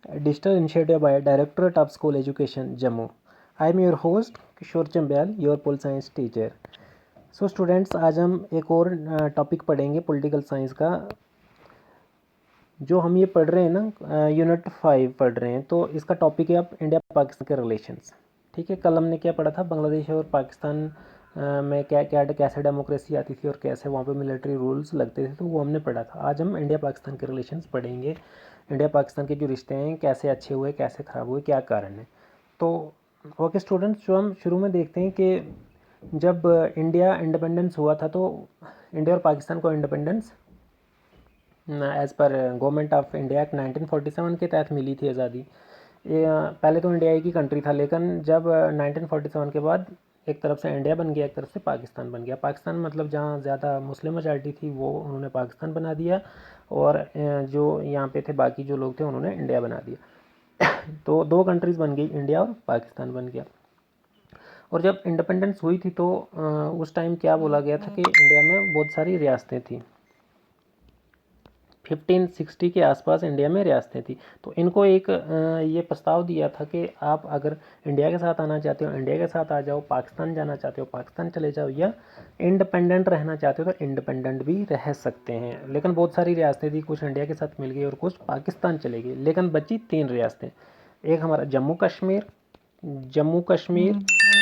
digital initiative by Directorate of School Education, Jammu. I am your host Kishore Chambyal, your pol science teacher. So students, आज हम एक और topic पढ़ेंगे political science का। जो हम ये पढ़ रहे हैं ना, यूनिट 5 पढ़ रहे हैं, तो इसका टॉपिक है अब इंडिया पाकिस्तान के रिलेशंस। ठीक है, कल हमने क्या पढ़ा था, बांग्लादेश और पाकिस्तान में कैसे डेमोक्रेसी आती थी और कैसे वहाँ पे मिलिट्री रूल्स लगते थे, तो वो हमने पढ़ा था। आज हम इंडिया पाकिस्तान के रिलेशंस पढ़ेंगे। इंडिया पाकिस्तान के जो रिश्ते हैं कैसे अच्छे हुए, कैसे ख़राब हुए, क्या कारण है। तो ओके स्टूडेंट्स, जो हम शुरू में देखते हैं कि जब इंडिया इंडिपेंडेंस हुआ था, तो इंडिया और पाकिस्तान को independence as per government of India act 1947 के तहत मिली थी आज़ादी। पहले तो इंडिया एक ही कंट्री था, लेकिन जब 1947 के बाद एक तरफ से इंडिया बन गया, एक तरफ से पाकिस्तान बन गया। पाकिस्तान मतलब जहाँ ज़्यादा मुस्लिम मेजॉरिटी थी वो उन्होंने पाकिस्तान बना दिया, और जो यहाँ पे थे बाकी जो लोग थे उन्होंने इंडिया बना दिया। तो दो कंट्रीज़ बन गई, इंडिया और पाकिस्तान बन गया। और जब इंडिपेंडेंस हुई थी तो उस टाइम क्या बोला गया था कि इंडिया में बहुत सारी रियासतें थी। 1560 के आसपास इंडिया में रियासतें थी। तो इनको एक ये प्रस्ताव दिया था कि आप अगर इंडिया के साथ आना चाहते हो इंडिया के साथ आ जाओ, पाकिस्तान जाना चाहते हो पाकिस्तान चले जाओ, या इंडिपेंडेंट रहना चाहते हो तो इंडिपेंडेंट भी रह सकते हैं। लेकिन बहुत सारी रियासतें थी, कुछ इंडिया के साथ मिल गई और कुछ पाकिस्तान चले गई। लेकिन बची 3 रियासतें। एक हमारा जम्मू कश्मीर,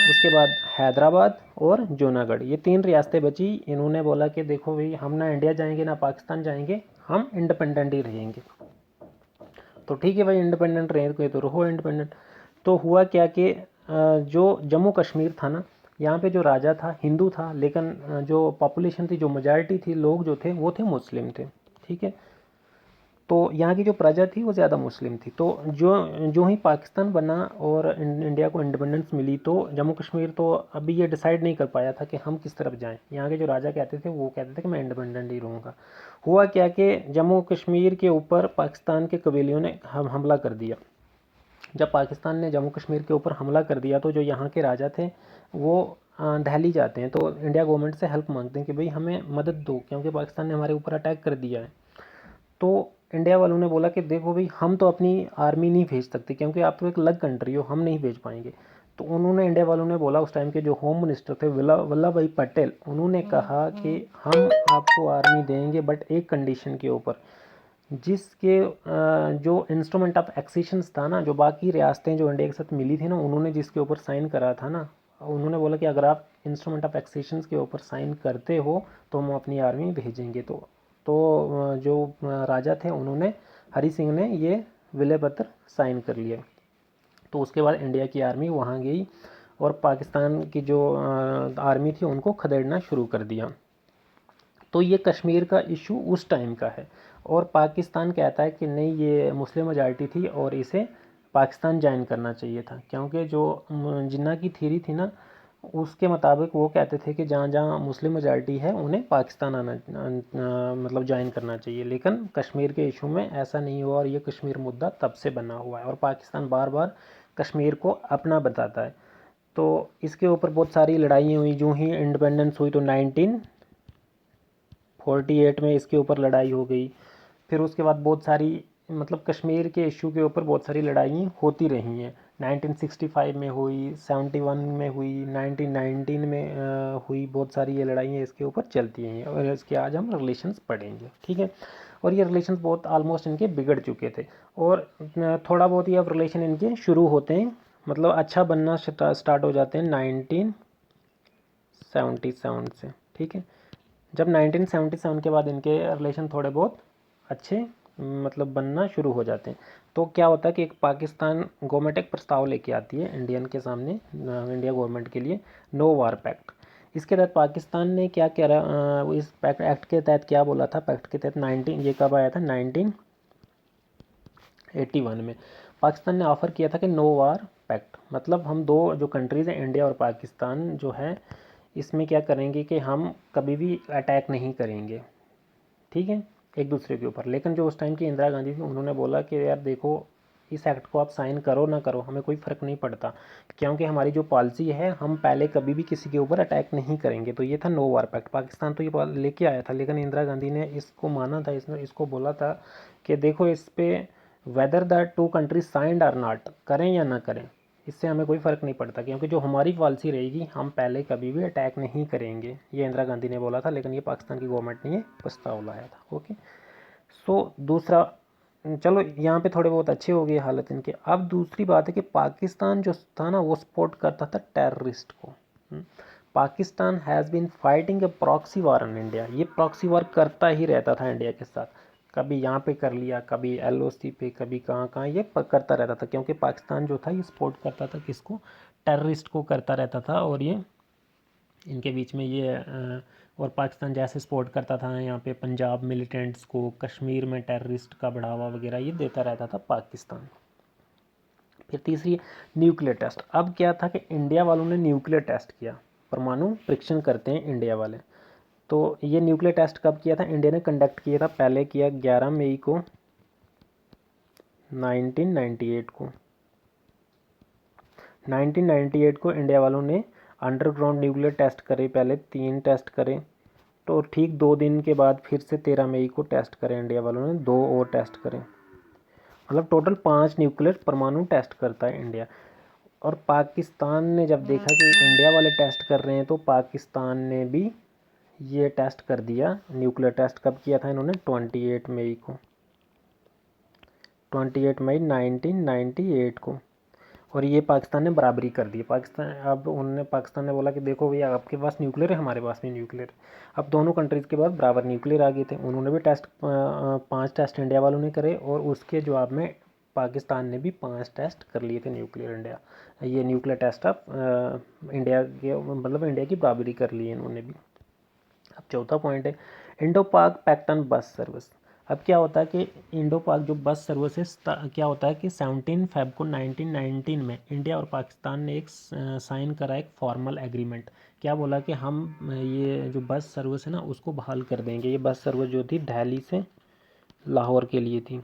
उसके बाद हैदराबाद और जूनागढ़, ये 3 रियासतें बची। इन्होंने बोला कि देखो भाई, हम ना इंडिया जाएंगे ना पाकिस्तान जाएंगे, हम इंडिपेंडेंट ही रहेंगे। तो ठीक है भाई, इंडिपेंडेंट रहेंगे तो रहो इंडिपेंडेंट। तो हुआ क्या कि जो जम्मू कश्मीर था ना, यहाँ पे जो राजा था हिंदू था, लेकिन जो पॉपुलेशन थी, जो मेजॉरिटी थी, लोग जो थे वो थे मुस्लिम थे। ठीक है, तो यहाँ की जो प्रजा थी वो ज़्यादा मुस्लिम थी। तो जो ही पाकिस्तान बना और इंडिया को इंडिपेंडेंस मिली, तो जम्मू कश्मीर तो अभी ये डिसाइड नहीं कर पाया था कि हम किस तरफ जाएं। यहाँ के जो राजा कहते थे वो कहते थे कि मैं इंडिपेंडेंट ही रहूँगा। हुआ क्या कि जम्मू कश्मीर के ऊपर पाकिस्तान के कबीलियों ने हमला कर दिया। जब पाकिस्तान ने जम्मू कश्मीर के ऊपर हमला कर दिया, तो जो यहाँ के राजा थे वो दिल्ली जाते हैं, तो इंडिया गवर्नमेंट से हेल्प मांगते हैं कि भाई हमें मदद दो, क्योंकि पाकिस्तान ने हमारे ऊपर अटैक कर दिया है। तो इंडिया वालों ने बोला कि देखो भाई, हम तो अपनी आर्मी नहीं भेज सकते, क्योंकि आप तो एक अलग कंट्री हो, हम नहीं भेज पाएंगे। तो उन्होंने, इंडिया वालों ने बोला, उस टाइम के जो होम मिनिस्टर थे वल्लभ भाई पटेल, उन्होंने कहा कि हम आपको आर्मी देंगे, बट एक कंडीशन के ऊपर, जिसके जो इंस्ट्रूमेंट ऑफ एक्सेशंस था ना, जो बाकी रियासतें जो इंडिया के साथ मिली थी ना, उन्होंने जिसके ऊपर साइन करा था ना, उन्होंने बोला कि अगर आप इंस्ट्रूमेंट ऑफ एक्सेशंस के ऊपर साइन करते हो तो हम अपनी आर्मी भेजेंगे। तो जो राजा थे उन्होंने, हरी सिंह ने ये विलय पत्र साइन कर लिया। तो उसके बाद इंडिया की आर्मी वहाँ गई और पाकिस्तान की जो आर्मी थी उनको खदेड़ना शुरू कर दिया। तो ये कश्मीर का इशू उस टाइम का है, और पाकिस्तान कहता है कि नहीं, ये मुस्लिम मेजॉरिटी थी और इसे पाकिस्तान ज्वाइन करना चाहिए था, क्योंकि जो जिन्ना की थ्योरी थी ना, उसके मुताबिक वो कहते थे कि जहाँ जहाँ मुस्लिम मेजॉरिटी है उन्हें पाकिस्तान आना मतलब ज्वाइन करना चाहिए। लेकिन कश्मीर के इशू में ऐसा नहीं हुआ, और ये कश्मीर मुद्दा तब से बना हुआ है, और पाकिस्तान बार बार कश्मीर को अपना बताता है। तो इसके ऊपर बहुत सारी लड़ाइयाँ हुई। जो ही इंडिपेंडेंस हुई तो 1948 में इसके ऊपर लड़ाई हो गई। फिर उसके बाद बहुत सारी, मतलब कश्मीर के इशू के ऊपर बहुत सारी लड़ाइयाँ होती रही हैं। 1965 में हुई, 71 में हुई, 1919 में हुई। बहुत सारी ये लड़ाइयाँ इसके ऊपर चलती हैं, और इसके आज हम रिलेशंस पढ़ेंगे। ठीक है, और ये रिलेशंस बहुत ऑलमोस्ट इनके बिगड़ चुके थे, और थोड़ा बहुत ही अब रिलेशन इनके शुरू होते हैं, मतलब अच्छा बनना स्टार्ट हो जाते हैं 1977 से। ठीक है, जब 1977 के बाद इनके रिलेशन थोड़े बहुत अच्छे मतलब बनना शुरू हो जाते हैं, तो क्या होता है कि एक पाकिस्तान गवर्नमेंट एक प्रस्ताव लेके आती है इंडियन के सामने, इंडिया गवर्नमेंट के लिए, नो वार पैक्ट। इसके तहत पाकिस्तान ने क्या करा, इस पैक्ट एक्ट के तहत क्या बोला था, पैक्ट के तहत 19, ये कब आया था, 1981 में पाकिस्तान ने ऑफ़र किया था कि नो वार पैक्ट, मतलब हम दो जो कंट्रीज़ हैं, इंडिया और पाकिस्तान जो है, इसमें क्या करेंगे कि हम कभी भी अटैक नहीं करेंगे, ठीक है, एक दूसरे के ऊपर। लेकिन जो उस टाइम की इंदिरा गांधी थी, उन्होंने बोला कि यार देखो, इस एक्ट को आप साइन करो ना करो, हमें कोई फ़र्क नहीं पड़ता, क्योंकि हमारी जो पॉलिसी है, हम पहले कभी भी किसी के ऊपर अटैक नहीं करेंगे। तो ये था नो वार पैक्ट। पाकिस्तान तो ये लेके आया था, लेकिन इंदिरा गांधी ने इसको माना था, इसने इसको बोला था कि देखो, इस पर whether the two countries signed or not, करें या ना करें, इससे हमें कोई फ़र्क नहीं पड़ता, क्योंकि जो हमारी पॉलिसी रहेगी हम पहले कभी भी अटैक नहीं करेंगे। ये इंदिरा गांधी ने बोला था, लेकिन ये पाकिस्तान की गवर्नमेंट ने ये प्रस्ताव लाया था। ओके, सो दूसरा, चलो यहाँ पे थोड़े बहुत अच्छे हो गए हालत इनके। अब दूसरी बात है कि पाकिस्तान जो था ना वो सपोर्ट करता था टेररिस्ट को। Pakistan has been fighting a proxy war on India, ये प्रॉक्सी वार करता ही रहता था इंडिया के साथ, कभी यहाँ पे कर लिया, कभी LOC पे, कभी कहाँ कहाँ, ये करता रहता था, क्योंकि पाकिस्तान जो था ये सपोर्ट करता था किसको, टेररिस्ट को करता रहता था। और ये इनके बीच में ये और पाकिस्तान जैसे सपोर्ट करता था यहाँ पे पंजाब मिलिटेंट्स को, कश्मीर में टेररिस्ट का बढ़ावा वगैरह ये देता रहता था पाकिस्तान। फिर तीसरी, न्यूक्लियर टेस्ट। अब क्या था कि इंडिया वालों ने न्यूक्लियर टेस्ट किया, परमाणु परीक्षण करते हैं इंडिया वाले। तो ये न्यूक्लियर टेस्ट कब किया था, इंडिया ने कंडक्ट किया था, पहले किया 11 मई को 1998 को। 1998 को इंडिया वालों ने अंडरग्राउंड न्यूक्लियर टेस्ट करे, पहले 3 टेस्ट करे, तो ठीक 2 दिन के बाद फिर से 13 मई को टेस्ट करे इंडिया वालों ने, 2 और टेस्ट करे, मतलब टोटल 5 न्यूक्लियर परमाणु टेस्ट करता है इंडिया। और पाकिस्तान ने जब देखा कि इंडिया वाले टेस्ट कर रहे हैं, तो पाकिस्तान ने भी ये टेस्ट कर दिया। न्यूक्लियर टेस्ट कब किया था इन्होंने, 28 मई को, 28 मई 1998 को। और ये पाकिस्तान ने बराबरी कर दी। पाकिस्तान ने बोला कि देखो भैया आपके पास न्यूक्लियर है, हमारे पास भी न्यूक्लियर। अब दोनों कंट्रीज़ के पास बराबर न्यूक्लियर आ गए थे। उन्होंने भी टेस्ट 5 टेस्ट इंडिया वालों ने करे, और उसके जवाब में पाकिस्तान ने भी 5 टेस्ट कर लिए थे न्यूक्लियर टेस्ट ऑफ इंडिया के, मतलब इंडिया की बराबरी कर ली है इन्होंने भी। अब चौथा पॉइंट है इंडो पाक पैक्ट ऑन बस सर्विस। अब क्या होता है कि इंडो पाक जो बस सर्विस है, क्या होता है कि 17 फेब को 1919 में इंडिया और पाकिस्तान ने एक साइन करा एक फॉर्मल एग्रीमेंट। क्या बोला कि हम ये जो बस सर्विस है ना उसको बहाल कर देंगे। ये बस सर्विस जो थी दिल्ली से लाहौर के लिए थी,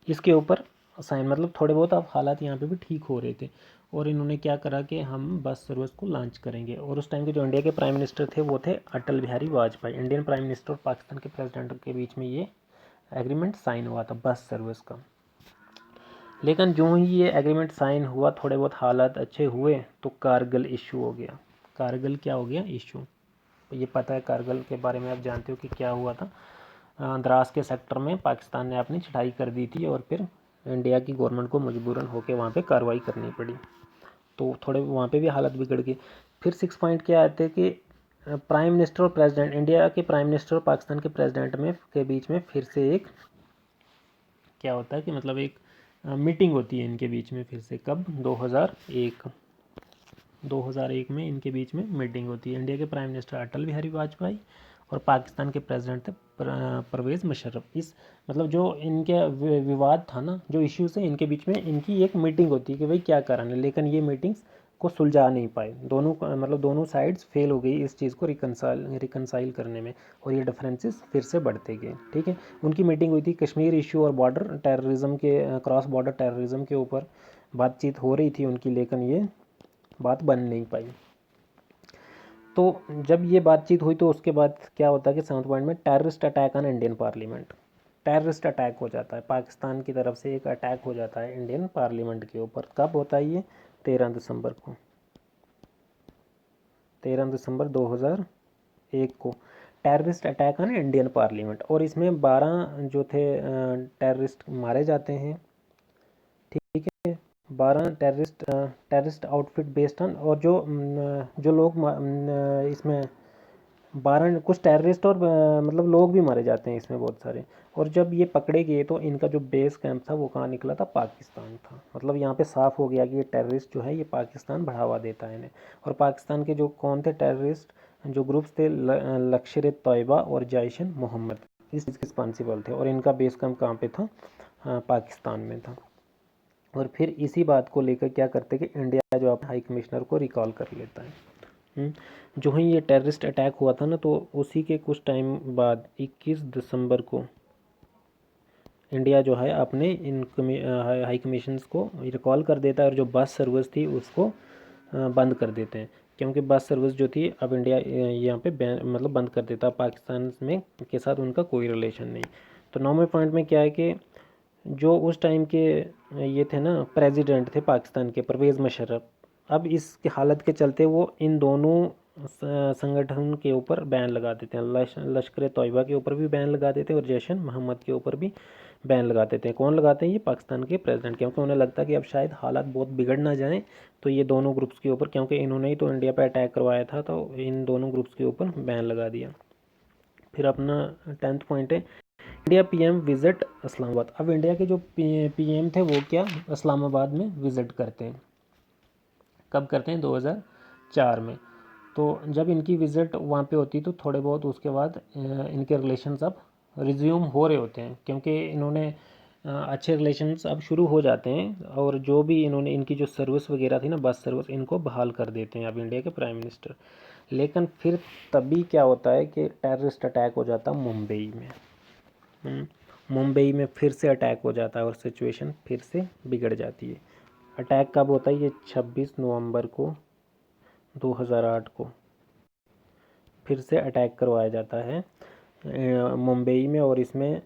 इसके ऊपर साइन, मतलब थोड़े बहुत अब हालात यहाँ पे भी ठीक हो रहे थे। और इन्होंने क्या करा कि हम बस सर्विस को लॉन्च करेंगे। और उस टाइम के जो इंडिया के प्राइम मिनिस्टर थे वो थे Atal Bihari Vajpayee. Indian prime minister और पाकिस्तान के प्रेसिडेंट के बीच में ये एग्रीमेंट साइन हुआ था बस सर्विस का। लेकिन जो ही ये एग्रीमेंट साइन हुआ, थोड़े बहुत हालात अच्छे हुए, तो कारगिल इशू हो गया। कारगिल क्या हो गया, इशू। ये पता है कारगिल के बारे में, आप जानते हो कि क्या हुआ था। द्रास के सेक्टर में पाकिस्तान ने अपनी चढ़ाई कर दी थी, और फिर इंडिया की गवर्नमेंट को मजबूरन होकर वहाँ पे कार्रवाई करनी पड़ी, तो थोड़े वहाँ पे भी हालत बिगड़ गई। फिर 6 पॉइंट क्या आते हैं कि प्राइम मिनिस्टर और प्रेसिडेंट, इंडिया के प्राइम मिनिस्टर और पाकिस्तान के प्रेसिडेंट में के बीच में फिर से एक क्या होता है कि मतलब एक मीटिंग होती है इनके बीच में फिर से, कब, 2001 में इनके बीच में मीटिंग होती है। इंडिया के प्राइम मिनिस्टर अटल बिहारी वाजपेयी और पाकिस्तान के प्रेसिडेंट थे परवेज़ मुशर्रफ। इस मतलब जो इनके विवाद था ना, जो इश्यूज़ हैं इनके बीच में, इनकी एक मीटिंग होती है कि भाई क्या कराना है। लेकिन ये मीटिंग्स को सुलझा नहीं पाए, दोनों साइड्स फेल हो गई इस चीज़ को रिकनसाइल करने में, और ये डिफरेंसेस फिर से बढ़ते गए। ठीक है, उनकी मीटिंग हुई थी कश्मीर इशू और बॉर्डर टेररिज्म के, क्रॉस बॉर्डर टेररिज्म के ऊपर बातचीत हो रही थी उनकी, लेकिन ये बात बन नहीं पाई। तो जब ये बातचीत हुई तो उसके बाद क्या होता है कि 7 पॉइंट में terrorist attack on Indian parliament. Terrorist attack हो जाता है, पाकिस्तान की तरफ से एक अटैक हो जाता है इंडियन पार्लियामेंट के ऊपर। कब होता है ये, 13 दिसंबर को, 13 दिसंबर 2001 को terrorist attack on Indian parliament. और इसमें 12 जो थे टेररिस्ट मारे जाते हैं। ठीक है, 12 टेररिस्ट आउटफिट बेस्ड ऑन, और जो लोग इसमें 12 कुछ टेररिस्ट और मतलब लोग भी मारे जाते हैं इसमें बहुत सारे। और जब ये पकड़े गए तो इनका जो बेस कैंप था वो कहाँ निकला था, पाकिस्तान था। मतलब यहाँ पे साफ हो गया कि ये टेररिस्ट जो है ये पाकिस्तान बढ़ावा देता है इन्हें। और पाकिस्तान के जो कौन थे टेररिस्ट, जो ग्रुप्स थे, लश्कर तैयबा और जैश मोहम्मद, इस चीज़ के रिस्पॉन्सिबल थे। और इनका बेस कैंप कहाँ पे था, पाकिस्तान में था। और फिर इसी बात को लेकर क्या करते कि इंडिया जो अपने हाई कमिश्नर को रिकॉल कर लेता है। जो ही ये टेररिस्ट अटैक हुआ था ना, तो उसी के कुछ टाइम बाद 21 दिसंबर को इंडिया जो है अपने इन हाई कमीशंस को रिकॉल कर देता है, और जो बस सर्विस थी उसको बंद कर देते हैं। क्योंकि बस सर्विस जो थी अब इंडिया यहाँ पे मतलब बंद कर देता है, पाकिस्तान में के साथ उनका कोई रिलेशन नहीं। तो 9वें पॉइंट में क्या है कि जो उस टाइम के ये थे ना प्रेसिडेंट थे पाकिस्तान के, परवेज़ मुशर्रफ। अब इस हालत के चलते वो इन दोनों संगठन के ऊपर बैन लगा देते हैं। लश्कर तोयबा के ऊपर भी बैन लगा देते हैं और जैश मोहम्मद के ऊपर भी बैन लगा देते हैं। कौन लगाते हैं? ये पाकिस्तान के प्रेसिडेंट, क्योंकि उन्हें लगता है कि अब शायद हालात बहुत बिगड़ ना जाएं, तो ये दोनों ग्रुप्स के ऊपर, क्योंकि इन्होंने ही तो इंडिया पर अटैक करवाया था, तो इन दोनों ग्रुप्स के ऊपर बैन लगा दिया। फिर अपना 10th पॉइंट है इंडिया पीएम विजिट इस्लामाबाद। अब इंडिया के जो पीएम थे वो क्या इस्लामाबाद में विजिट करते हैं। कब करते हैं? 2004 में। तो जब इनकी विज़िट वहाँ पे होती तो थोड़े बहुत उसके बाद इनके रिलेशंस अब रिज्यूम हो रहे होते हैं, क्योंकि इन्होंने अच्छे रिलेशंस अब शुरू हो जाते हैं, और जो भी इन्होंने इनकी जो सर्विस वगैरह थी ना, बस सर्विस, इनको बहाल कर देते हैं अब इंडिया के प्राइम मिनिस्टर। लेकिन फिर तभी क्या होता है कि टेररिस्ट अटैक हो जाता मुंबई में। मुंबई में फिर से अटैक हो जाता है और सिचुएशन फिर से बिगड़ जाती है। अटैक कब होता है? ये 26 नवंबर को 2008 को फिर से अटैक करवाया जाता है मुंबई में, और इसमें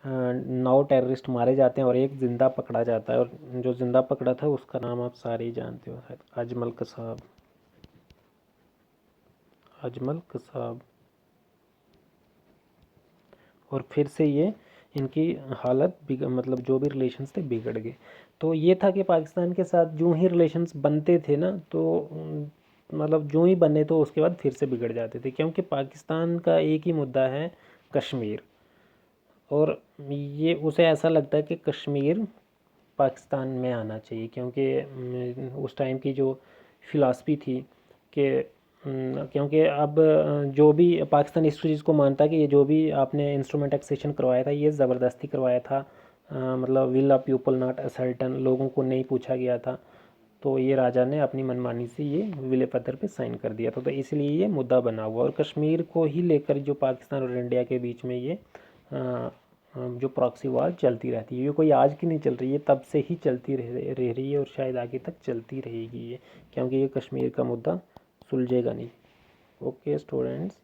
9 टेररिस्ट मारे जाते हैं और एक ज़िंदा पकड़ा जाता है। और जो ज़िंदा पकड़ा था उसका नाम आप सारे ही जानते हो शायद, अजमल कसाब। अजमल कसाब। और फिर से ये इनकी हालत मतलब जो भी रिलेशंस थे बिगड़ गए। तो ये था कि पाकिस्तान के साथ जो ही रिलेशंस बनते थे ना, तो मतलब जो ही बने तो उसके बाद फिर से बिगड़ जाते थे, क्योंकि पाकिस्तान का एक ही मुद्दा है, कश्मीर। और ये उसे ऐसा लगता है कि कश्मीर पाकिस्तान में आना चाहिए, क्योंकि उस टाइम की जो फ़िलासफ़ी थी कि क्योंकि अब जो भी पाकिस्तान इस चीज़ को मानता है कि ये जो भी आपने इंस्ट्रूमेंट टैक्सेशन करवाया था ये ज़बरदस्ती करवाया था, मतलब will of people not ascertain, लोगों को नहीं पूछा गया था। तो ये राजा ने अपनी मनमानी से ये विले पत्थर पे साइन कर दिया था, तो इसलिए ये मुद्दा बना हुआ। और कश्मीर को ही लेकर जो पाकिस्तान और इंडिया के बीच में ये जो प्रॉक्सी वार चलती रहती है, ये कोई आज की नहीं चल रही है, तब से ही चलती रह रही है और शायद आगे तक चलती रहेगी ये, क्योंकि ये कश्मीर का मुद्दा सुलझेगा नहीं। Okay students.